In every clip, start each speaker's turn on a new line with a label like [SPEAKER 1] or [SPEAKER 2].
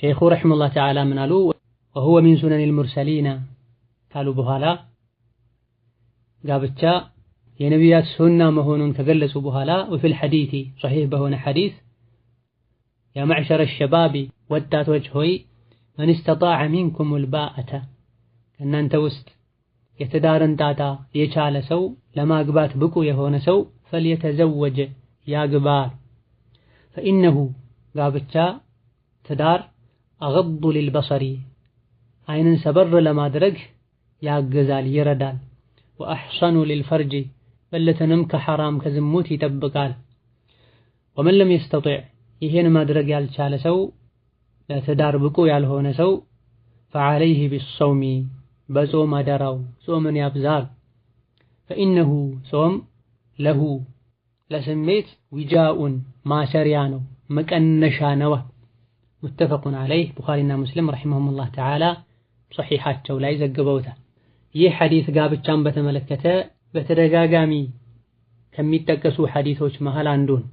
[SPEAKER 1] ሼኹ ረሒመሁላህ ተዓላ ምን አሉ? ወሁወ ሚን ሱነኒል ሙርሰሊና ካሉ በኋላ ጋብቻ የነቢያት ሱና መሆኑን ከገለጹ በኋላ ወፊል ሐዲቲ ሶሒህ በሆነ ሐዲስ ያ መዕሸረ ሸባቢ ወጣቶች ሆይ መን እስተጣዐ ሚንኩሙል ባአተ ከእናንተ ውስጥ የትዳርን ጣጣ የቻለ ሰው ለማግባት ብቁ የሆነ ሰው ፈልየተዘወጀ ያግባ። ፈኢነሁ ጋብቻ ትዳር አገዱ ሊልበሰሪ አይንን ሰበር ለማድረግ ያግዛል ይረዳል። ወአሕሰኑ ሊልፈርጂ በለተንም ከሐራም ከዝሙት ይጠብቃል። ወመን ለም የስተጢዕ ይሄን ማድረግ ያልቻለ ሰው ለትዳር ብቁ ያልሆነ ሰው ፈዐለይሂ ቢሰውሚ በጾም አደራው ጾምን ያብዛል። ፈኢነሁ ጾም ለሁ ለስሜት ዊጃኡን ማሰሪያ ነው መቀነሻ ነው። ሙተፈቁን ዐለይህ ቡኻሪና ሙስሊም ረሒመሁሙላህ ተዓላ ሶሒሓቸው ላይ ዘግበውታል። ይህ ሐዲስ ጋብቻን በተመለከተ በተደጋጋሚ ከሚጠቀሱ ሐዲሶች መሃል አንዱ ነው።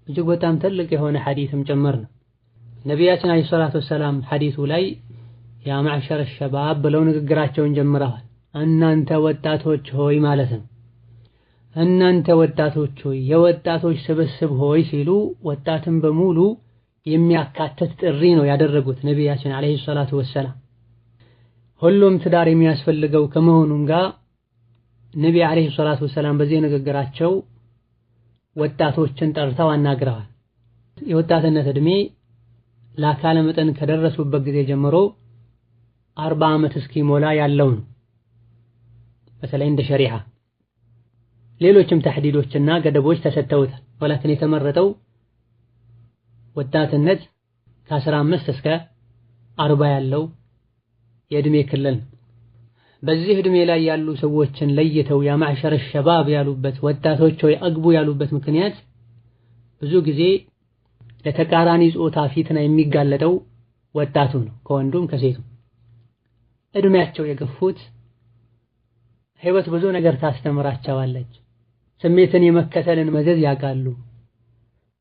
[SPEAKER 1] እጅግ በጣም ትልቅ የሆነ ሐዲስም ጭምር ነው። ነቢያችን ዓለይሂ ሰላቱ ወሰላም ሐዲሱ ላይ ያ መዕሸረ ሸባብ ብለው ንግግራቸውን ጀምረዋል። እናንተ ወጣቶች ሆይ ማለት ነው። እናንተ ወጣቶች ሆይ የወጣቶች ስብስብ ሆይ ሲሉ ወጣትን በሙሉ የሚያካትት ጥሪ ነው ያደረጉት ነቢያችን ዓለይሂ ሰላቱ ወሰላም። ሁሉም ትዳር የሚያስፈልገው ከመሆኑም ጋር ነቢ ዓለይሂ ሰላቱ ወሰላም በዚህ ንግግራቸው ወጣቶችን ጠርተው አናግረዋል። የወጣትነት ዕድሜ ለአካለ መጠን ከደረሱበት ጊዜ ጀምሮ 40 ዓመት እስኪሞላ ያለው ነው። በተለይ እንደ ሸሪዓ ሌሎችም ተሕዲዶችና ገደቦች ተሰጥተውታል። ወላኪን የተመረጠው ወጣትነት ከ15 እስከ 40 ያለው የዕድሜ ክልል። በዚህ ዕድሜ ላይ ያሉ ሰዎችን ለይተው ያ መዕሸረ ሸባብ ያሉበት ወጣቶች ሆይ አግቡ ያሉበት ምክንያት ብዙ ጊዜ ለተቃራኒ ጾታ ፊትና የሚጋለጠው ወጣቱ ነው፣ ከወንዱም ከሴቱም። ዕድሜያቸው የገፉት ሕይወት ብዙ ነገር ታስተምራቸዋለች። ስሜትን የመከተልን መዘዝ ያውቃሉ።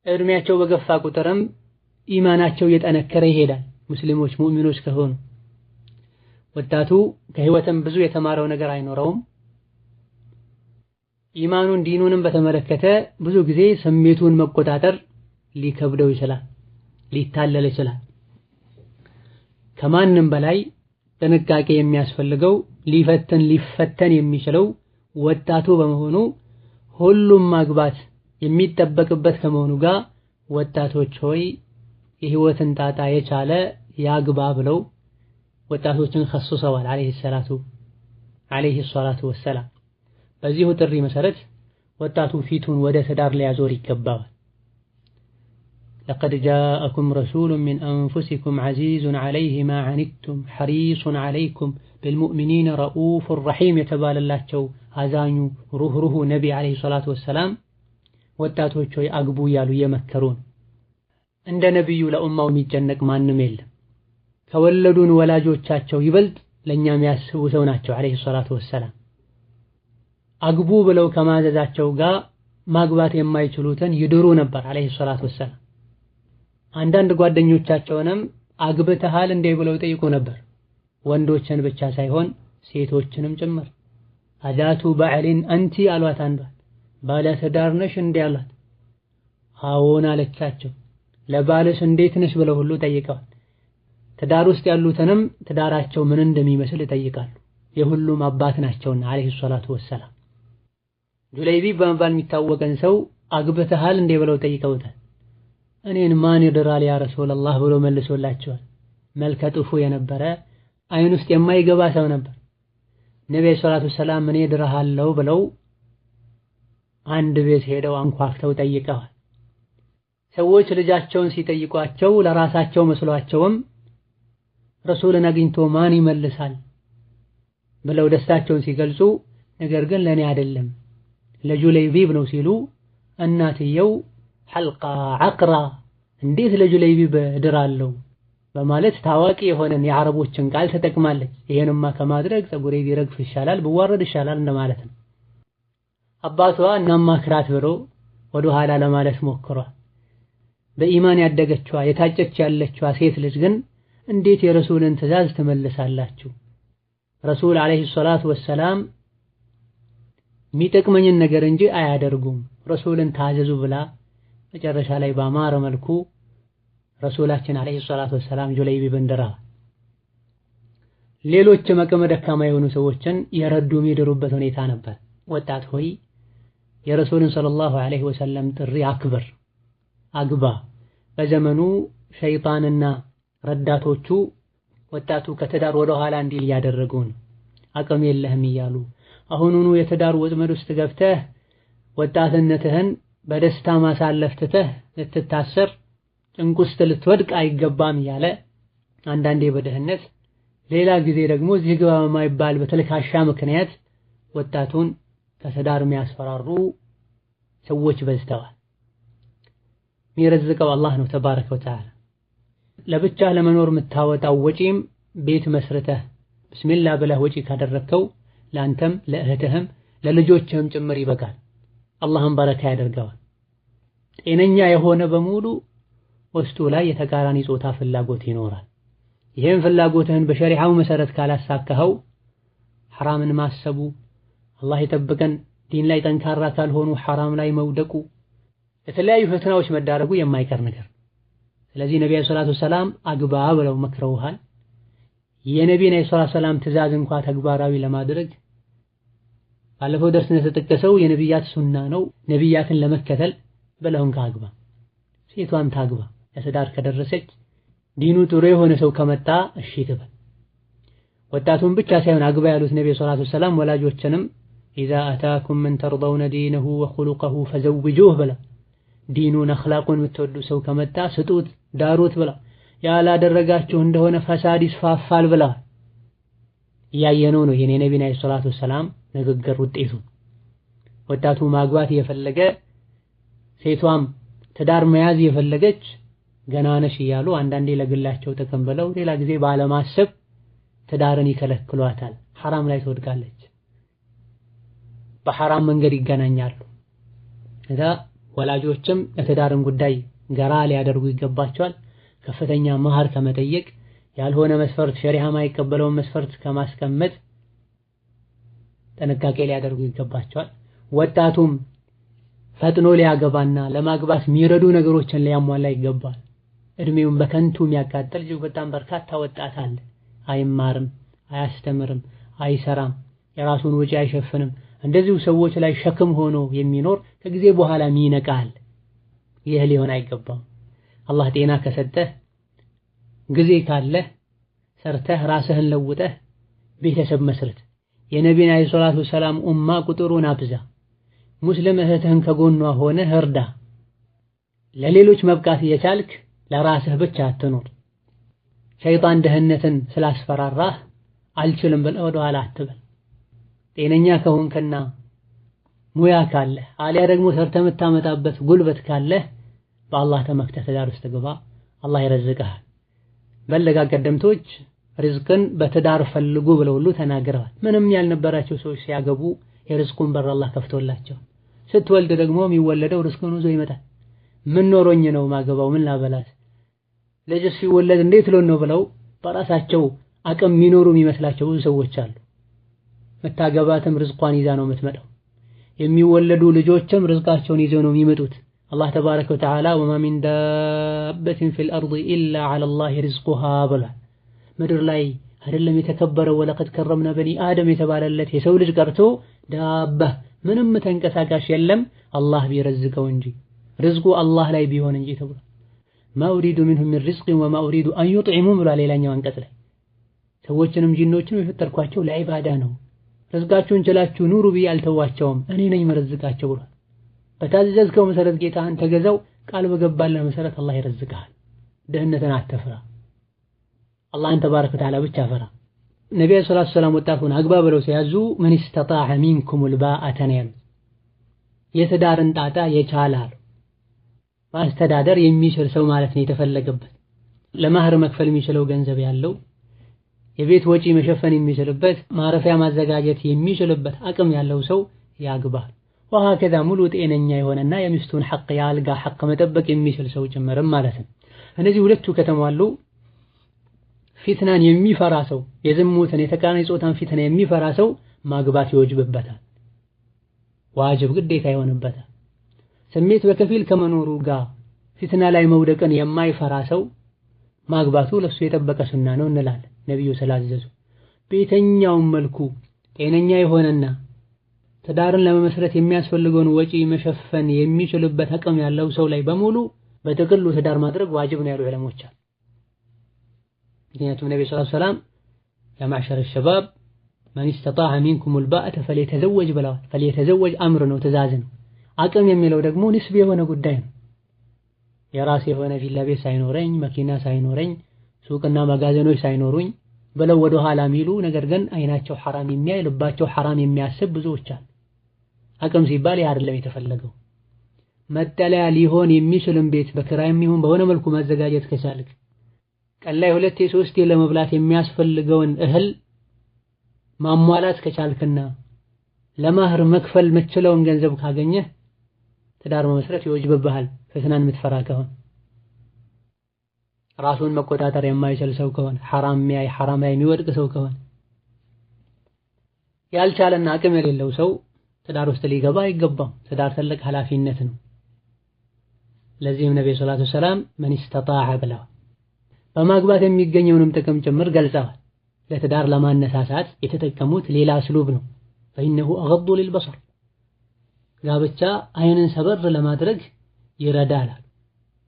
[SPEAKER 1] ዕድሜያቸው በገፋ ቁጥርም ኢማናቸው እየጠነከረ ይሄዳል። ሙስሊሞች ሙእሚኖች ከሆኑ ወጣቱ ከሕይወትም ብዙ የተማረው ነገር አይኖረውም። ኢማኑን ዲኑንም በተመለከተ ብዙ ጊዜ ስሜቱን መቆጣጠር ሊከብደው ይችላል፣ ሊታለል ይችላል። ከማንም በላይ ጥንቃቄ የሚያስፈልገው ሊፈተን የሚችለው ወጣቱ በመሆኑ ሁሉም ማግባት የሚጠበቅበት ከመሆኑ ጋር ወጣቶች ሆይ የሕይወትን ጣጣ የቻለ ያግባ ብለው ወጣቶችን ኸሱሰዋል ዓለይሂ ሰላቱ ወሰላም። በዚሁ ጥሪ መሰረት ወጣቱ ፊቱን ወደ ትዳር ሊያዞር ይገባዋል። ለቀድ ጃአኩም ረሱሉን ሚን አንፉሲኩም ዐዚዙን ዐለይሂ ማ ዐኒቱም ሐሪሱን ዐለይኩም ቢልሙእሚኒነ ረኡፉር ረሒም የተባለላቸው አዛኙ ሩህሩሁ ነቢ ዓለይሂ ሰላቱ ወሰላም ወጣቶች ሆይ አግቡ እያሉ እየመከሩን። እንደ ነቢዩ ለኡማው የሚጨነቅ ማንም የለም። ከወለዱን ወላጆቻቸው ይበልጥ ለእኛ የሚያስቡ ሰው ናቸው ዓለይሂ ሰላቱ ወሰላም። አግቡ ብለው ከማዘዛቸው ጋር ማግባት የማይችሉትን ይድሩ ነበር ዓለይሂ ሰላቱ ወሰላም። አንዳንድ ጓደኞቻቸውንም አግብተሃል እንዴ ብለው ጠይቁ ነበር። ወንዶችን ብቻ ሳይሆን ሴቶችንም ጭምር። አዳቱ ባዕሊን አንቲ አሏት። አንዷት ባለ ትዳር ነሽ እንዴ አሏት። አዎን አለቻቸው። ለባልሽ እንዴት ነሽ ብለው ሁሉ ጠይቀዋል። ትዳር ውስጥ ያሉትንም ትዳራቸው ምን እንደሚመስል ይጠይቃሉ። የሁሉም አባት ናቸውና ዓለይሂ ሰላቱ ወሰላም። ጁለይቢብ በመባል የሚታወቀን ሰው አግብተሃል እንዴ ብለው ጠይቀውታል። እኔን ማን ይድራል ያ ረሱላህ ብሎ መልሶላቸዋል። መልከ ጥፉ የነበረ አይን ውስጥ የማይገባ ሰው ነበር። ነብዩ ሰለላሁ ዐለይሂ ወሰለም እኔ ድረሃለሁ ብለው አንድ ቤት ሄደው አንኳክተው ጠይቀዋል። ሰዎች ልጃቸውን ሲጠይቋቸው ለራሳቸው መስሏቸውም ረሱልን አግኝቶ ማን ይመልሳል ብለው ደስታቸውን ሲገልጹ፣ ነገር ግን ለኔ አይደለም ለጁለይቢብ ነው ሲሉ እናትየው ሐልቃ ዐቅራ እንዴት ለጁለይቢብ እድራለሁ በማለት ታዋቂ የሆነን የአረቦችን ቃል ተጠቅማለች። ይሄንማ ከማድረግ ፀጉሬ ቢረግፍ ይሻላል ብዋረድ ይሻላል እንደማለት ነው። አባቷ እናማክራት ብሎ ወደ ኋላ ለማለት ሞክሯል። በኢማን ያደገችዋ የታጨች ያለችዋ ሴት ልጅ ግን እንዴት የረሱልን ትእዛዝ ትመልሳላችሁ? ረሱል አለይሂ ሰላቱ ወሰላም የሚጠቅመኝን ነገር እንጂ አያደርጉም፣ ረሱልን ታዘዙ ብላ መጨረሻ ላይ ባማረ መልኩ ረሱላችን አለይሂ ሰላቱ ወሰላም ጁለይቢ በንደራ ሌሎች አቅመ ደካማ የሆኑ ሰዎችን የረዱ የሚድሩበት ሁኔታ ነበር። ወጣት ሆይ የረሱልን ሰለላሁ ዐለይሂ ወሰለም ጥሪ አክብር፣ አግባ። በዘመኑ ሸይጣንና ረዳቶቹ ወጣቱ ከትዳር ወደ ኋላ እንዲል እያደረጉ ነው። አቅም የለህም እያሉ አሁኑኑ የትዳር ወጥመድ ውስጥ ገብተህ ወጣትነትህን በደስታ ማሳለፍ ትተህ ልትታሰር ጭንቅ ውስጥ ልትወድቅ አይገባም እያለ አንዳንዴ በድህነት ሌላ ጊዜ ደግሞ እዚህ ግባ የማይባል በተልካሻ ምክንያት ወጣቱን ከትዳር የሚያስፈራሩ ሰዎች በዝተዋል። የሚረዝቀው አላህ ነው ተባረከ ወተዓላ። ለብቻህ ለመኖር የምታወጣው ወጪም ቤት መስርተህ ብስሚላህ ብለህ ወጪ ካደረግከው ለአንተም ለእህትህም ለልጆችህም ጭምር ይበቃል። አላህም በረካ ያደርገዋል። ጤነኛ የሆነ በሙሉ ውስጡ ላይ የተቃራኒ ጾታ ፍላጎት ይኖራል። ይህን ፍላጎትህን በሸሪዓው መሰረት ካላሳካኸው ሐራምን ማሰቡ፣ አላህ ይጠብቀን፣ ዲን ላይ ጠንካራ ካልሆኑ ሐራም ላይ መውደቁ፣ የተለያዩ ፈተናዎች መዳረጉ የማይቀር ነገር። ስለዚህ ነብዩ ሰለላሁ ዐለይሂ ወሰለም አግባ ብለው መክረውሃል። የነብዩን ሰለላሁ ዐለይሂ ወሰለም ትእዛዝ እንኳን ተግባራዊ ለማድረግ ባለፈው ደርስ እንደተጠቀሰው የነብያት ሱና ነው ነብያትን ለመከተል ብለውን ካግባ፣ ሴቷም ታግባ። ለትዳር ከደረሰች ዲኑ ጥሩ የሆነ ሰው ከመጣ እሺ ትበል። ወጣቱን ብቻ ሳይሆን አግባ ያሉት ነብዩ ሰለላሁ ዐለይሂ ወሰለም ወላጆችንም ኢዛ አታኩም መን ተርضون ዲነሁ ወኹሉቀሁ ፈዘውጁህ ብላ፣ ዲኑን አኽላቁን የምትወዱ ሰው ከመጣ ስጡት ዳሩት ብላ፣ ያላደረጋችሁ እንደሆነ ፈሳድ ይስፋፋል ብላ። እያየነው ነው የኔ ነብዩ ሰለላሁ ዐለይሂ ወሰለም ንግግር ውጤቱ። ወጣቱ ማግባት የፈለገ ሴቷም ትዳር መያዝ የፈለገች ገና ነሽ እያሉ አንዳንዴ ለግላቸው ጥቅም ብለው ሌላ ጊዜ ባለማሰብ ትዳርን ይከለክሏታል። ሐራም ላይ ትወድቃለች። በሐራም መንገድ ይገናኛሉ። እዛ ወላጆችም የትዳርን ጉዳይ ገራ ሊያደርጉ ይገባቸዋል። ከፍተኛ መህር ከመጠየቅ ያልሆነ መስፈርት ሸሪዓ ማይቀበለውን መስፈርት ከማስቀመጥ ጥንቃቄ ሊያደርጉ ይገባቸዋል። ወጣቱም ፈጥኖ ሊያገባና ለማግባት የሚረዱ ነገሮችን ሊያሟላ ይገባል። እድሜውን በከንቱ የሚያቃጥል እጅግ በጣም በርካታ ወጣት አለ። አይማርም፣ አያስተምርም፣ አይሰራም፣ የራሱን ወጪ አይሸፍንም። እንደዚሁ ሰዎች ላይ ሸክም ሆኖ የሚኖር ከጊዜ በኋላ ይነቃል። ይህ ሊሆን አይገባም። አላህ ጤና ከሰጠህ ጊዜ ካለህ ሰርተህ ራስህን ለውጠህ ቤተሰብ መስርት። የነቢዩን አለይሂ ሰላቱ ወሰላም ኡማ ቁጥሩን አብዛ። ሙስሊም እህትህን ከጎኗ ሆነህ እርዳ። ለሌሎች መብቃት እየቻልክ ለራስህ ብቻ አትኖር። ሸይጣን ድህነትን ስላስፈራራህ አልችልም ብለህ ወደ ኋላ አትበል። ጤነኛ ከሆንክና ሙያ ካለህ አሊያ ደግሞ ሰርተህ የምታመጣበት ጉልበት ካለህ በአላህ ተመክተህ ትዳር ውስጥ ግባ፣ አላህ ይረዝቅሃል። በለጋ ቀደምቶች ርዝቅን በትዳር ፈልጉ ብለው ሁሉ ተናግረዋል። ምንም ያልነበራቸው ሰዎች ሲያገቡ የርዝቁን በር አላህ ከፍቶላቸው፣ ስትወልድ ደግሞ የሚወለደው ርዝቁን ይዞ ይመጣል። ምን ኖሮኝ ነው ማገባው ምን ላበላት ልጅ ሲወለድ እንዴት ሎን ነው ብለው በራሳቸው አቅም የሚኖሩ የሚመስላቸው ብዙ ሰዎች አሉ። መታገባትም ርዝቋን ይዛ ነው የምትመጣው። የሚወለዱ ልጆችም ርዝቃቸውን ይዘው ነው የሚመጡት። አላህ ተባረከ ወተዓላ ወማ ሚን ዳበትን ፊል አርድ ኢላ ዐለላሂ ሪዝቁሃ ብሏል። ምድር ላይ አይደለም የተከበረው ወለቀድ ከረምና በኒ አደም የተባለለት የሰው ልጅ ቀርቶ ዳባ ምንም ተንቀሳቃሽ የለም አላህ ቢረዝቀው እንጂ ርዝቁ አላህ ላይ ቢሆን እንጂ ተብሏል። ማ ኡሪዱ ሚንሁም ሚን ሪዝቅን ወማ ኡሪዱ አን ዩጥዒሙን ብሏል። ሌላኛው አንቀጽ ላይ ሰዎችንም ጂኖችንም የፈጠርኳቸው ለዒባዳ ነው፣ ርዝቃቸውን ችላችሁ ኑሩ ብዬ አልተዋቸውም፣ እኔ ነኝ መረዝቃቸው ብሏል። በታዘዝከው መሰረት ጌታህን ተገዛው፣ ቃል በገባልህ መሰረት አላህ ይረዝቅሃል። ድህነትን አትፍራ፣ አላህን ተባረከ ወተዓላ ብቻ ፈራ። ነብዩ ሰለላሁ ዐለይሂ ወሰለም ወጣቱን አግባ ብለው ሲያዙ መን ኢስተጣዐ ሚንኩሙል ባአተ ነው ያሉት። የትዳርን ጣጣ የቻለ አሉ። ማስተዳደር የሚችል ሰው ማለት ነው የተፈለገበት። ለማህር መክፈል የሚችለው ገንዘብ ያለው፣ የቤት ወጪ መሸፈን የሚችልበት፣ ማረፊያ ማዘጋጀት የሚችልበት አቅም ያለው ሰው ያግባል። ወሀከዛ ሙሉ ጤነኛ የሆነና የሚስቱን ሐቅ የአልጋ ሐቅ መጠበቅ የሚችል ሰው ጭምርም ማለት ነው። እነዚህ ሁለቱ ከተሟሉ ፊትናን የሚፈራ ሰው የዝሙትን የተቃራኒ ጾታን ፊትና የሚፈራ ሰው ማግባት ይወጅብበታል፣ ዋጅብ ግዴታ ይሆንበታል። ስሜት በከፊል ከመኖሩ ጋር ፊትና ላይ መውደቅን የማይፈራ ሰው ማግባቱ ለሱ የጠበቀ ሱና ነው እንላለን ነብዩ ስላዘዙ። በየትኛውም መልኩ ጤነኛ የሆነና ትዳርን ለመመስረት የሚያስፈልገውን ወጪ መሸፈን የሚችልበት አቅም ያለው ሰው ላይ በሙሉ በጥቅሉ ትዳር ማድረግ ዋጅብ ነው ያሉ ዑለሞች አሉ። ምክንያቱም ነብዩ ሰለላሁ ዐለይሂ ወሰለም ያ ማዕሸረ ሸባብ መን ኢስተጣዐ ሚንኩሙል ባአተ ፈሊየተዘወጅ ብለዋል። ፈሊየተዘወጅ አምር ነው፣ ትእዛዝ ነው። አቅም የሚለው ደግሞ ንስብ የሆነ ጉዳይ ነው። የራስ የሆነ ቪላ ቤት ሳይኖረኝ መኪና ሳይኖረኝ ሱቅና መጋዘኖች ሳይኖሩኝ ብለው ወደ ኋላ የሚሉ ነገር ግን አይናቸው ሐራም የሚያይ ልባቸው ሐራም የሚያስብ ብዙዎች አሉ። አቅም ሲባል ያ አይደለም የተፈለገው። መጠለያ ሊሆን የሚችልን ቤት በክራይም ይሁን በሆነ መልኩ ማዘጋጀት ከቻልክ፣ ቀን ላይ 2-3 ለመብላት የሚያስፈልገውን እህል ማሟላት ከቻልክና ለማህር መክፈል መችለውን ገንዘብ ካገኘህ ትዳር መመስረት ይወጅብብሃል። ፍትናን የምትፈራ ከሆነ ራሱን መቆጣጠር የማይችል ሰው ከሆነ ሐራም የሚያይ ሐራም ላይ የሚወድቅ ሰው ከሆነ ያልቻለና አቅም የሌለው ሰው ትዳር ውስጥ ሊገባ አይገባም። ትዳር ትልቅ ኃላፊነት ነው። ለዚህም ነብዩ ሰለላሁ ዐለይሂ ወሰለም መን ኢስተጣዐ ብለዋል። በማግባት የሚገኘውንም ጥቅም ጭምር ገልጸዋል። ለትዳር ለማነሳሳት የተጠቀሙት ሌላ እስሉብ ነው። ፈኢነሁ አገዱ ሊልበሰር ጋብቻ አይንን ሰበር ለማድረግ ይረዳል።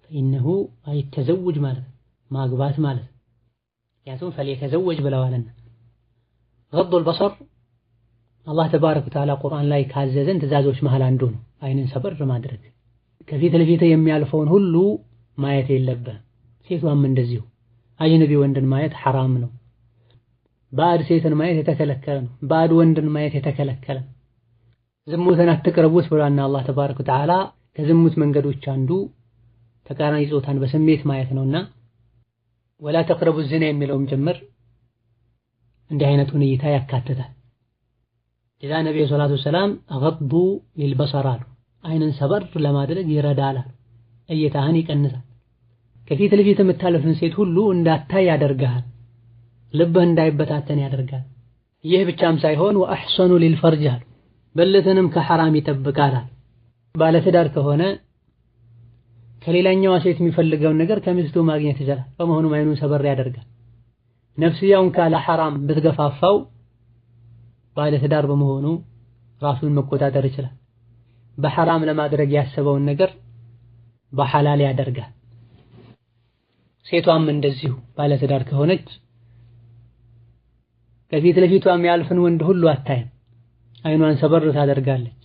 [SPEAKER 1] ፈኢነሁ አይተዘውጅ ማለት ማግባት ማለት ያቱን ፈሊየተዘወጅ ብለዋልና ገዱል በሰር አላህ ተባረከ ወተዓላ ቁርአን ላይ ካዘዘን ትእዛዞች መሃል አንዱ ነው። አይንን ሰበር ማድረግ፣ ከፊት ለፊት የሚያልፈውን ሁሉ ማየት የለብህም። ሴቷም እንደዚሁ አጅነቢ ወንድን ማየት ሐራም ነው። ባዕድ ሴትን ማየት የተከለከለ ነው። ባዕድ ወንድን ማየት የተከለከለ ነው። ዝሙትን አትቅረቡት ብሏልና አላህ ተባረከ ወተዓላ ከዝሙት መንገዶች አንዱ ተቃራኒ ጾታን በስሜት ማየት ነውና ወላ ተቅረቡ ዚና የሚለውም ጭምር እንዲህ አይነቱን እይታ ያካትታል። ኢዛ ነብዩ ሰለላሁ ዐለይሂ ወሰለም አገዱ ሊልበሰር አሉ። አይንን ሰበር ለማድረግ ይረዳል፣ እይታህን ይቀንሳል። ከፊት ለፊት የምታለፍን ሴት ሁሉ እንዳታይ ያደርጋል፣ ልብህ እንዳይበታተን ያደርጋል። ይህ ብቻም ሳይሆን ወአሕሰኑ ሊልፈርጅ አሉ፣ ብልትንም ከሐራም ይጠብቃል። ባለትዳር ከሆነ ከሌላኛዋ ሴት የሚፈልገውን ነገር ከሚስቱ ማግኘት ይችላል። በመሆኑም አይኑን ሰበር ያደርጋል። ነፍስያውን ካለ ሐራም ብትገፋፋው ባለትዳር በመሆኑ ራሱን መቆጣጠር ይችላል። በሐራም ለማድረግ ያሰበውን ነገር በሐላል ያደርጋል። ሴቷም እንደዚሁ ባለትዳር ከሆነች ከፊት ለፊቷ የሚያልፍን ወንድ ሁሉ አታይም፣ አይኗን ሰበር ታደርጋለች።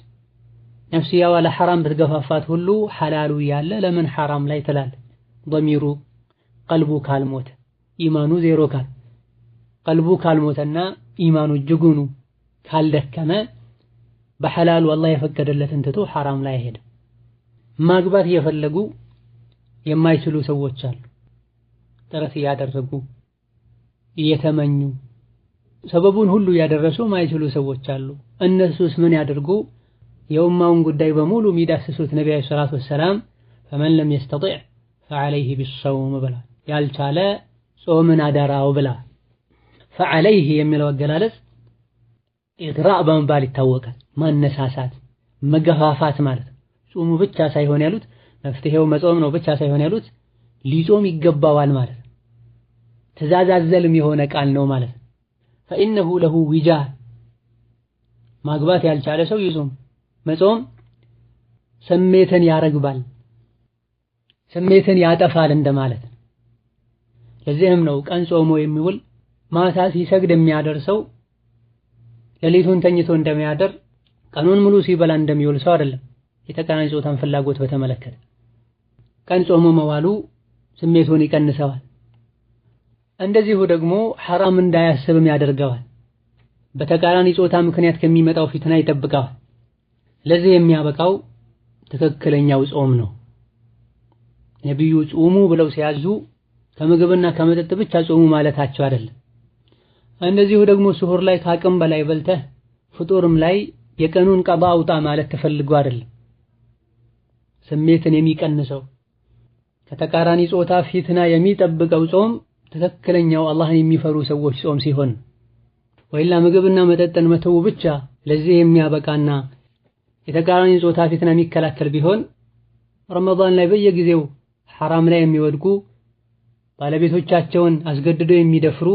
[SPEAKER 1] ነፍስያዋ ለሐራም ብትገፋፋት ሁሉ ሐላሉ ያለ ለምን ሐራም ላይ ትላለች። ضميሩ ቀልቡ ካልሞተ ኢማኑ ዜሮ ቀልቡ ካልሞተና ኢማኑ እጅጉኑ ካልደከመ በሐላሉ አላህ የፈቀደለትን ትቶ ሐራም ላይ አይሄድም። ማግባት እየፈለጉ የማይችሉ ሰዎች አሉ። ጥረት እያደረጉ እየተመኙ ሰበቡን ሁሉ ያደረሱ ማይችሉ ሰዎች አሉ። እነሱስ ምን ያደርጉ? የኡማውን ጉዳይ በሙሉ የሚዳስሱት ነብዩ ሰለላሁ ዐለይሂ ወሰለም ፈመን ለም የስተጢዕ ፈዐለይሂ ቢሰውም ብላ ያልቻለ ጾምን አደራው ብላ። ፈዐለይሂ የሚለው አገላለጽ ኢግራእ በመባል ይታወቃል። ማነሳሳት፣ መገፋፋት ማለት ጾሙ ብቻ ሳይሆን ያሉት መፍትሄው መጾም ነው ብቻ ሳይሆን ያሉት ሊጾም ይገባዋል ማለት ትእዛዝ አዘልም የሆነ ቃል ነው ማለት። ፈኢነሁ ለሁ ዊጃህ ማግባት ያልቻለ ሰው ይጾም። መጾም ስሜትን ያረግባል፣ ስሜትን ያጠፋል እንደማለት። ለዚህም ነው ቀን ጾሞ የሚውል ማታ ሲሰግድ የሚያደርሰው ሌሊቱን ተኝቶ እንደሚያደር ቀኑን ሙሉ ሲበላ እንደሚውል ሰው አይደለም። የተቃራኒ ጾታን ፍላጎት በተመለከተ ቀን ጾሞ መዋሉ ስሜቱን ይቀንሰዋል። እንደዚሁ ደግሞ ሐራም እንዳያስብም ያደርገዋል። በተቃራኒ ጾታ ምክንያት ከሚመጣው ፊትና ይጠብቀዋል። ለዚህ የሚያበቃው ትክክለኛው ጾም ነው። ነብዩ ጾሙ ብለው ሲያዙ ከምግብና ከመጠጥ ብቻ ጾሙ ማለታቸው አይደለም። እንደዚሁ ደግሞ ስሁር ላይ ከአቅም በላይ በልተህ ፍጡርም ላይ የቀኑን ቀባ አውጣ ማለት ተፈልጎ አይደለም። ስሜትን የሚቀንሰው ከተቃራኒ ጾታ ፊትና የሚጠብቀው ጾም ትክክለኛው አላህን የሚፈሩ ሰዎች ጾም ሲሆን ወይላ ምግብና መጠጥን መተው ብቻ ለዚህ የሚያበቃና የተቃራኒ ጾታ ፊትና የሚከላከል ቢሆን ረመዳን ላይ በየጊዜው ሐራም ላይ የሚወድቁ ባለቤቶቻቸውን አስገድደው የሚደፍሩ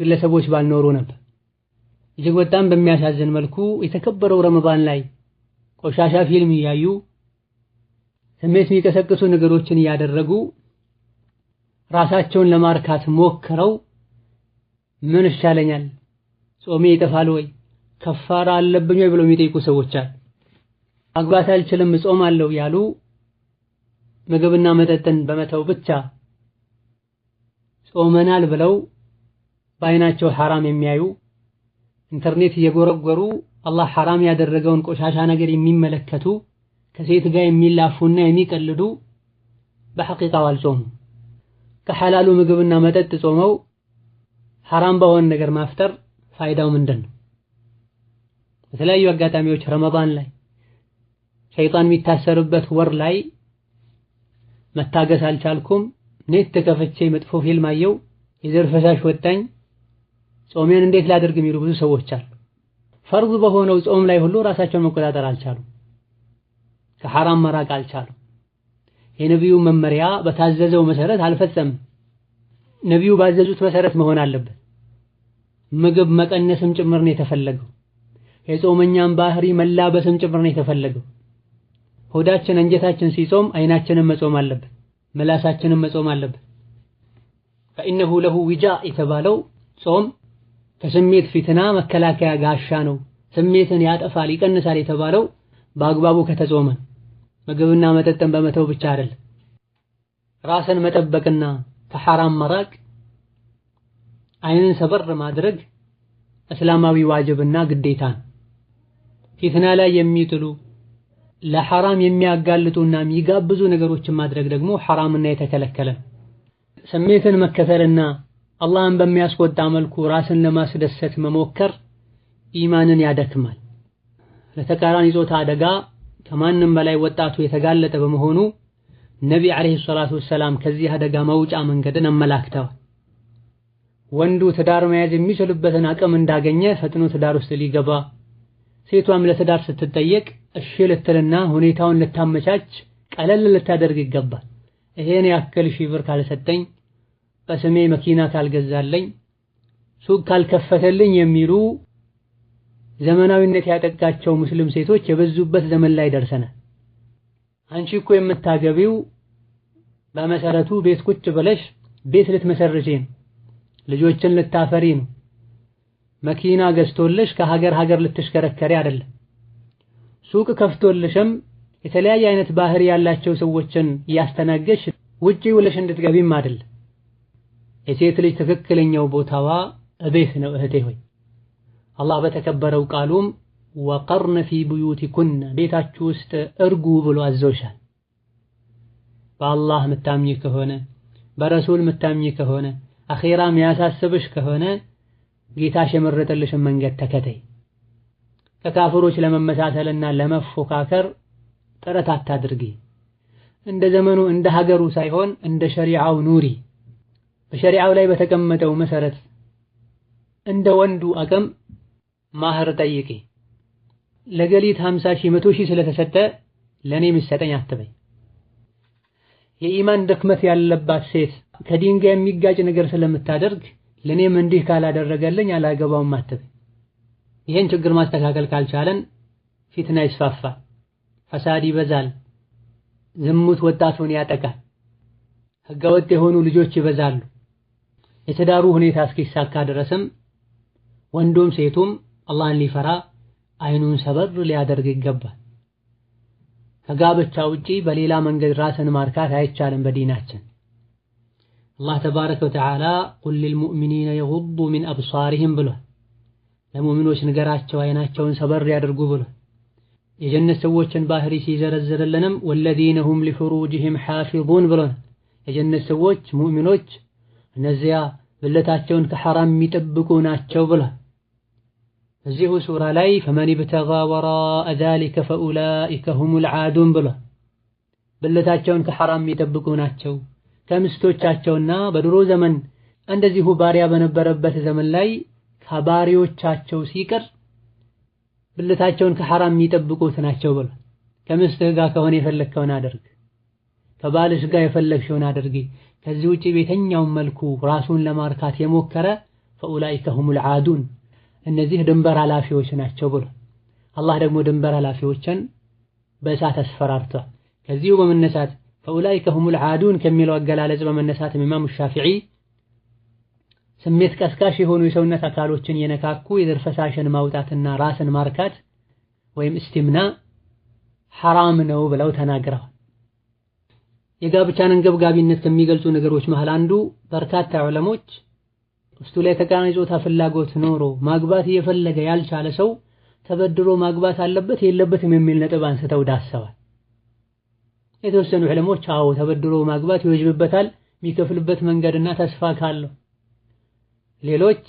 [SPEAKER 1] ግለሰቦች ባልኖሩ ነበር። እጅግ በጣም በሚያሳዝን መልኩ የተከበረው ረመዳን ላይ ቆሻሻ ፊልም እያዩ ስሜት የሚቀሰቅሱ ነገሮችን እያደረጉ ራሳቸውን ለማርካት ሞክረው ምን ይሻለኛል ጾሜ ይጠፋል ወይ ከፋራ አለብኝ ወይ ብለው የሚጠይቁ ሰዎች አሉ። ማግባት አልችልም ጾማለሁ ያሉ ምግብና መጠጥን በመተው ብቻ ጾመናል ብለው በአይናቸው ሐራም የሚያዩ ኢንተርኔት እየጎረጎሩ አላህ ሐራም ያደረገውን ቆሻሻ ነገር የሚመለከቱ ከሴት ጋር የሚላፉና የሚቀልዱ በሐቂቃው አልጾሙ። ከሐላሉ ምግብና መጠጥ ጾመው ሐራም በሆነ ነገር ማፍጠር ፋይዳው ምንድነው? በተለያዩ አጋጣሚዎች ረመዳን ላይ ሸይጣን የሚታሰርበት ወር ላይ መታገስ አልቻልኩም፣ ኔት ተከፈቼ መጥፎ ፊልም አየው፣ የዘር ፈሳሽ ወጣኝ፣ ጾሜን እንዴት ላደርግ የሚሉ ብዙ ሰዎች አሉ። ፈርድ በሆነው ጾም ላይ ሁሉ ራሳቸውን መቆጣጠር አልቻሉ፣ ከሐራም መራቅ አልቻሉ። የነቢዩ መመሪያ በታዘዘው መሰረት አልፈጸምም። ነቢዩ ባዘዙት መሰረት መሆን አለበት። ምግብ መቀነስም ጭምር ነው የተፈለገው። የጾመኛን ባህሪ መላበስም ጭምር ነው የተፈለገው። ሆዳችን አንጀታችን ሲጾም አይናችንን መጾም አለበት፣ ምላሳችንን መጾም አለበት። فإنه له وجاء የተባለው ጾም ከስሜት ፊትና መከላከያ ጋሻ ነው። ስሜትን ያጠፋል ይቀንሳል የተባለው በአግባቡ ከተጾመ ምግብና መጠጥን በመተው ብቻ አይደለም። ራስን መጠበቅና ከሐራም መራቅ አይንን ሰበር ማድረግ እስላማዊ ዋጅብና ግዴታ ነው። ፊትና ላይ የሚጥሉ ለሐራም የሚያጋልጡና የሚጋብዙ ነገሮችን ማድረግ ደግሞ ሐራምና የተከለከለ። ስሜትን መከተልና አላህን በሚያስቆጣ መልኩ ራስን ለማስደሰት መሞከር ኢማንን ያደክማል። ለተቃራኒ ጾታ አደጋ ከማንም በላይ ወጣቱ የተጋለጠ በመሆኑ ነቢ አለይሂ ሰላቱ ወሰላም ከዚህ አደጋ መውጫ መንገድን አመላክተዋል። ወንዱ ትዳር መያዝ የሚችልበትን አቅም እንዳገኘ ፈጥኖ ትዳር ውስጥ ሊገባ፣ ሴቷም ለትዳር ስትጠየቅ እሺ ልትልና ሁኔታውን ልታመቻች ቀለል ልታደርግ ይገባል። ይሄን ያክል ሺህ ብር ካልሰጠኝ፣ በስሜ መኪና ካልገዛለኝ፣ ሱቅ ካልከፈተልኝ የሚሉ ዘመናዊነት ያጠቃቸው ሙስሊም ሴቶች የበዙበት ዘመን ላይ ደርሰናል። አንቺ እኮ የምታገቢው በመሰረቱ ቤት ቁጭ ብለሽ ቤት ልትመሰርቺ ነው፣ ልጆችን ልታፈሪ ነው። መኪና ገዝቶልሽ ከሀገር ሀገር ልትሽከረከሪ አይደለም። ሱቅ ከፍቶልሽም የተለያየ አይነት ባህሪ ያላቸው ሰዎችን እያስተናገሽ ውጪ ውለሽ እንድትገቢም አይደለም። የሴት ልጅ ትክክለኛው ቦታዋ እቤት ነው። እህቴ ሆይ አላህ በተከበረው ቃሉም ወቀርነ ፊ ቡዩቲኩነ ቤታችሁ ውስጥ እርጉ ብሎ አዘውሻል። በአላህ ምታምኚ ከሆነ በረሱል ምታምኚ ከሆነ አኺራ የሚያሳስብሽ ከሆነ ጌታሽ የመረጠልሽን መንገድ ተከተይ። ከካፍሮች ለመመሳሰልና ለመፎካከር ጥረት አታድርጊ። እንደ ዘመኑ እንደ ሀገሩ ሳይሆን እንደ ሸሪዓው ኑሪ። በሸሪዓው ላይ በተቀመጠው መሰረት እንደ ወንዱ አቅም ማህር ጠይቂ። ለገሊት 50 ሺህ 100 ሺህ ስለተሰጠ ለኔ የሚሰጠኝ አትበይ። የኢማን ድክመት ያለባት ሴት ከዲን ጋር የሚጋጭ ነገር ስለምታደርግ ለኔም እንዲህ ካላደረገልኝ አላገባውም አትበይ። ይሄን ችግር ማስተካከል ካልቻለን ፊትና ይስፋፋል፣ ፈሳድ ይበዛል፣ ዝሙት ወጣቱን ያጠቃል፣ ህገወጥ የሆኑ ልጆች ይበዛሉ። የትዳሩ ሁኔታ እስኪሳካ ድረስም ወንዱም ሴቱም አላህን ሊፈራ አይኑን ሰበር ሊያደርግ ይገባል። ከጋብቻ ውጪ በሌላ መንገድ ራስን ማርካት አይቻልም በዲናችን። አላህ ተባረከ ወተዓላ ቁል ሊልሙእሚኒነ የጉዱ ሚን አብሳሪሂም ብሏል። ለሙእሚኖች ንገራቸው አይናቸውን ሰበር ያደርጉ ብሏል። የጀነት ሰዎችን ባህሪ ሲዘረዝርልንም ወለዚነ ሁም ሊፍሩጅሂም ሓፊዙን ብሏል። የጀነት ሰዎች ሙእሚኖች እነዚያ ብልታቸውን ከሐራም የሚጠብቁ ናቸው ብሏል። እዚሁ ሱራ ላይ ፈመን ብተጋ ወራአ ዛሊከ ፈኡላኢከ ሁሙል ዓዱን ብሏል። ብልታቸውን ከሐራም የሚጠብቁ ናቸው፣ ከምስቶቻቸውና በድሮ ዘመን እንደዚሁ ባሪያ በነበረበት ዘመን ላይ ከባሪዎቻቸው ሲቀር ብልታቸውን ከሐራም የሚጠብቁት ናቸው ብሎ ከምስትህ ጋር ከሆነ የፈለግከውን አድርግ፣ ከባልሽ ጋር የፈለግሽውን አድርጊ፣ ከዚህ ውጪ በየትኛውም መልኩ ራሱን ለማርካት የሞከረ ፈኡላኢከ ሁሙል ዓዱን እነዚህ ድንበር ኃላፊዎች ናቸው ብሎ አላህ ደግሞ ድንበር ኃላፊዎችን በእሳት አስፈራርቷል። ከዚሁ በመነሳት ፈኡላኢከ ሁሙል ዓዱን ከሚለው አገላለጽ በመነሳት ኢማሙ ሻፊዒ ስሜት ቀስቃሽ የሆኑ የሰውነት አካሎችን የነካኩ የዘር ፈሳሽን ማውጣትና ራስን ማርካት ወይም እስቲምና ሐራም ነው ብለው ተናግረዋል። የጋብቻን አንገብጋቢነት ከሚገልጹ ነገሮች መሃል አንዱ በርካታ ዑለሞች ውስጡ ላይ ተቃራኒ ጾታ ፍላጎት ኖሮ ማግባት እየፈለገ ያልቻለ ሰው ተበድሮ ማግባት አለበት የለበትም የሚል ነጥብ አንስተው ዳሰዋል። የተወሰኑ ዑለሞች አዎ ተበድሮ ማግባት ይወጅብበታል የሚከፍልበት መንገድና ተስፋ ካለው፣ ሌሎች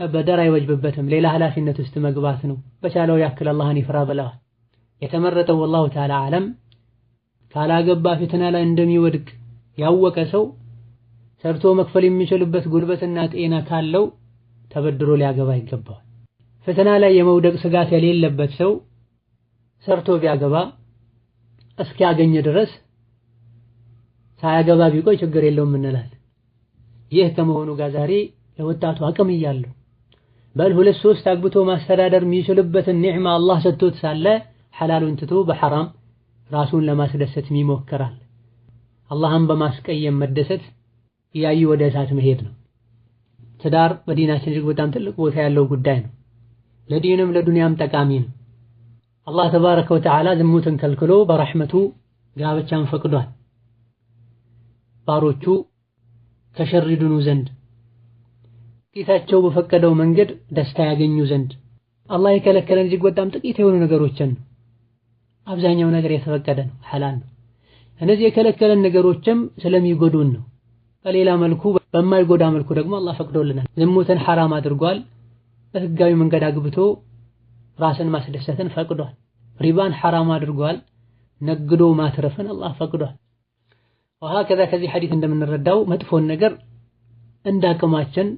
[SPEAKER 1] በደር አይወጅብበትም ሌላ ኃላፊነት ውስጥ መግባት ነው በቻለው ያክል አላህን ይፍራ ብለዋል። የተመረጠው ወላሁ ተዓላ አለም ካላገባ ፊትና ላይ እንደሚወድቅ ያወቀ ሰው ሰርቶ መክፈል የሚችልበት ጉልበትና ጤና ካለው ተበድሮ ሊያገባ ይገባዋል። ፈተና ላይ የመውደቅ ስጋት የሌለበት ሰው ሰርቶ ቢያገባ እስኪያገኝ ድረስ ሳያገባ ቢቆይ ችግር የለውም እንላለን። ይህ ከመሆኑ ጋር ዛሬ ለወጣቱ አቅም እያለው በል 2-3 አግብቶ ማስተዳደር የሚችልበትን ኒዕማ አላህ ሰጥቶት ሳለ ሐላሉን ትቶ በሐራም ራሱን ለማስደሰት ይሞክራል። አላህን በማስቀየም መደሰት ያዩ ወደ እሳት መሄድ ነው። ትዳር በዲናችን እጅግ በጣም ትልቅ ቦታ ያለው ጉዳይ ነው። ለዲንም ለዱንያም ጠቃሚ ነው። አላህ ተባረከ ወተዓላ ዝሙትን ከልክሎ በረሕመቱ ጋብቻን ፈቅዷል። ባሮቹ ከሸር ይድኑ ዘንድ ጌታቸው በፈቀደው መንገድ ደስታ ያገኙ ዘንድ አላህ የከለከለን እጅግ በጣም ጥቂት የሆኑ ነገሮችን ነው። አብዛኛው ነገር የተፈቀደ ነው፣ ሐላል ነው። እነዚህ የከለከለን ነገሮችም ስለሚጎዱን ነው። በሌላ መልኩ በማይጎዳ መልኩ ደግሞ አላህ ፈቅዶልናል። ዝሙትን ሐራም አድርጓል። በህጋዊ መንገድ አግብቶ ራስን ማስደሰትን ፈቅዷል። ሪባን ሐራም አድርጓል። ነግዶ ማትረፍን አላህ ፈቅዷል። ወሃከዛ ከዚህ ሐዲስ እንደምንረዳው መጥፎን ነገር እንዳቅማችን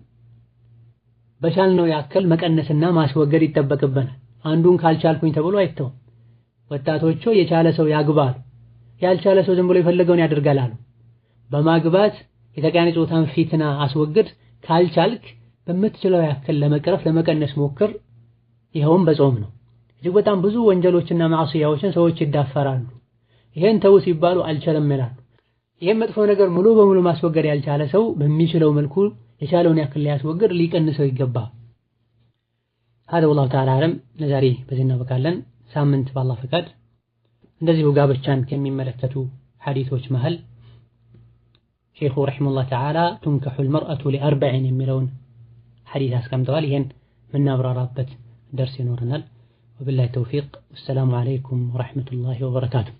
[SPEAKER 1] በቻልነው ያክል መቀነስና ማስወገድ ይጠበቅብናል። አንዱን ካልቻልኩኝ ተብሎ አይተውም። ወጣቶቹ የቻለ ሰው ያግባሉ፣ ያልቻለ ሰው ዝም ብሎ የፈለገውን ያደርጋል አሉ። በማግባት የተቃራኒ ጾታን ፊትና አስወግድ፣ ካልቻልክ በምትችለው ያክል ለመቅረፍ ለመቀነስ ሞክር። ይኸውም በጾም ነው። እጅግ በጣም ብዙ ወንጀሎችና ማዕሲያዎችን ሰዎች ይዳፈራሉ። ይሄን ተው ሲባሉ አልችልም ይላሉ። ይሄን መጥፎ ነገር ሙሉ በሙሉ ማስወገድ ያልቻለ ሰው በሚችለው መልኩ የቻለውን ያክል ሊያስወግድ ሊቀንሰው ይገባል። هذا والله تعالى أعلم። ለዛሬ በዚህ እናበቃለን። ሳምንት በአላህ ፈቃድ እንደዚሁ ጋብቻን ከሚመለከቱ ሐዲሶች መሃል ሼኹ ረሒመሁላህ ተዓላ تنكح المرأة ل4 የሚለውን ሐዲስ አስቀምጠዋል። ይሄን ምናብራራበት ደርስ ይኖረናል። وبالله التوفيق والسلام عليكم ورحمة الله وبركاته.